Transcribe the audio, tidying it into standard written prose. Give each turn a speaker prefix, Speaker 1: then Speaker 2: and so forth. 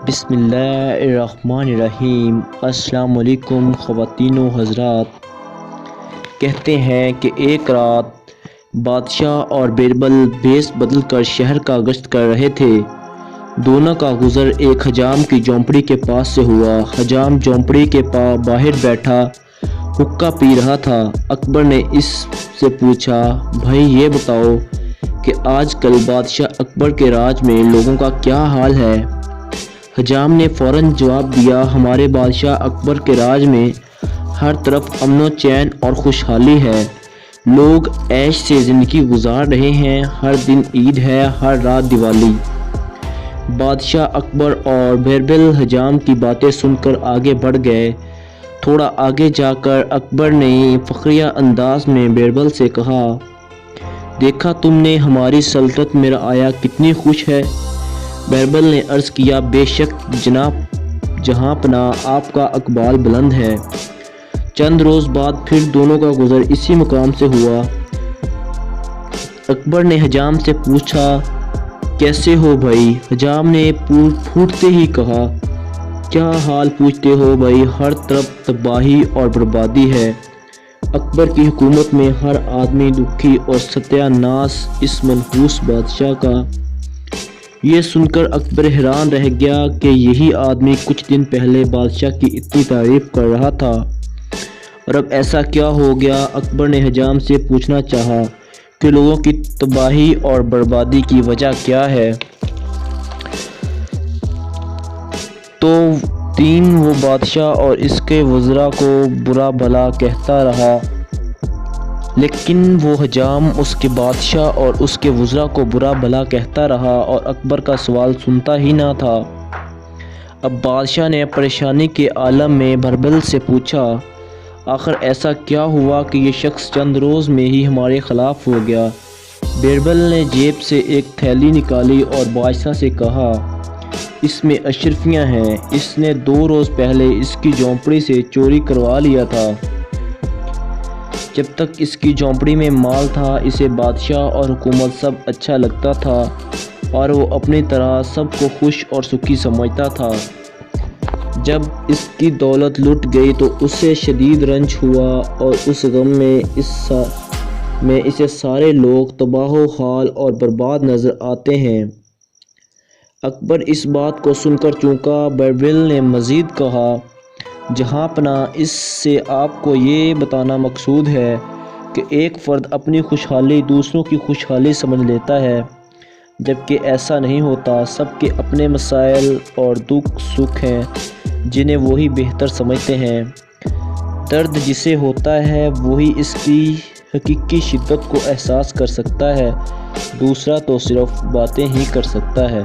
Speaker 1: بسم اللہ الرحمن الرحیم۔ السلام علیکم خواتین و حضرات۔ کہتے ہیں کہ ایک رات بادشاہ اور بیربل بھیس بدل کر شہر کا گشت کر رہے تھے۔ دونوں کا گزر ایک حجام کی جھونپڑی کے پاس سے ہوا۔ حجام جھونپڑی کے باہر بیٹھا حقہ پی رہا تھا۔ اکبر نے اس سے پوچھا، بھائی یہ بتاؤ کہ آج کل بادشاہ اکبر کے راج میں لوگوں کا کیا حال ہے؟ حجام نے فوراً جواب دیا، ہمارے بادشاہ اکبر کے راج میں ہر طرف امن و چین اور خوشحالی ہے۔ لوگ عیش سے زندگی گزار رہے ہیں، ہر دن عید ہے، ہر رات دیوالی۔ بادشاہ اکبر اور بیربل حجام کی باتیں سن کر آگے بڑھ گئے۔ تھوڑا آگے جا کر اکبر نے فخریہ انداز میں بیربل سے کہا، دیکھا تم نے ہماری سلطنت میں رعایا کتنی خوش ہے؟ بیربل نے عرض کیا، بے شک جناب جہاں پناہ آپ کا اقبال بلند ہے۔ چند روز بعد پھر دونوں کا گزر اسی مقام سے ہوا۔ اکبر نے حجام سے پوچھا، کیسے ہو بھائی؟ حجام نے پھوٹتے ہی کہا، کیا حال پوچھتے ہو بھائی، ہر طرف تباہی اور بربادی ہے۔ اکبر کی حکومت میں ہر آدمی دکھی اور ستیہ ناس اس منحوس بادشاہ کا۔ یہ سن کر اکبر حیران رہ گیا کہ یہی آدمی کچھ دن پہلے بادشاہ کی اتنی تعریف کر رہا تھا، اور اب ایسا کیا ہو گیا؟ اکبر نے حجام سے پوچھنا چاہا کہ لوگوں کی تباہی اور بربادی کی وجہ کیا ہے؟ تو وہ بادشاہ اور اس کے وزراء کو برا بھلا کہتا رہا، لیکن وہ حجام اس کے بادشاہ اور اس کے وزراء کو برا بھلا کہتا رہا اور اکبر کا سوال سنتا ہی نہ تھا۔ اب بادشاہ نے پریشانی کے عالم میں بیربل سے پوچھا، آخر ایسا کیا ہوا کہ یہ شخص چند روز میں ہی ہمارے خلاف ہو گیا؟ بیربل نے جیب سے ایک تھیلی نکالی اور بادشاہ سے کہا، اس میں اشرفیاں ہیں، اس نے 2 روز پہلے اس کی جھونپڑی سے چوری کروا لیا تھا۔ جب تک اس کی جھونپڑی میں مال تھا اسے بادشاہ اور حکومت سب اچھا لگتا تھا اور وہ اپنی طرح سب کو خوش اور سکھی سمجھتا تھا۔ جب اس کی دولت لٹ گئی تو اسے شدید رنج ہوا اور اس غم میں اسے سارے لوگ تباہ و حال اور برباد نظر آتے ہیں۔ اکبر اس بات کو سن کر چونکا۔ بیربل نے مزید کہا، جہاں پناہ اس سے آپ کو یہ بتانا مقصود ہے کہ ایک فرد اپنی خوشحالی دوسروں کی خوشحالی سمجھ لیتا ہے، جبکہ ایسا نہیں ہوتا۔ سب کے اپنے مسائل اور دکھ سکھ ہیں جنہیں وہی بہتر سمجھتے ہیں۔ درد جسے ہوتا ہے وہی اس کی حقیقی شدت کو احساس کر سکتا ہے، دوسرا تو صرف باتیں ہی کر سکتا ہے۔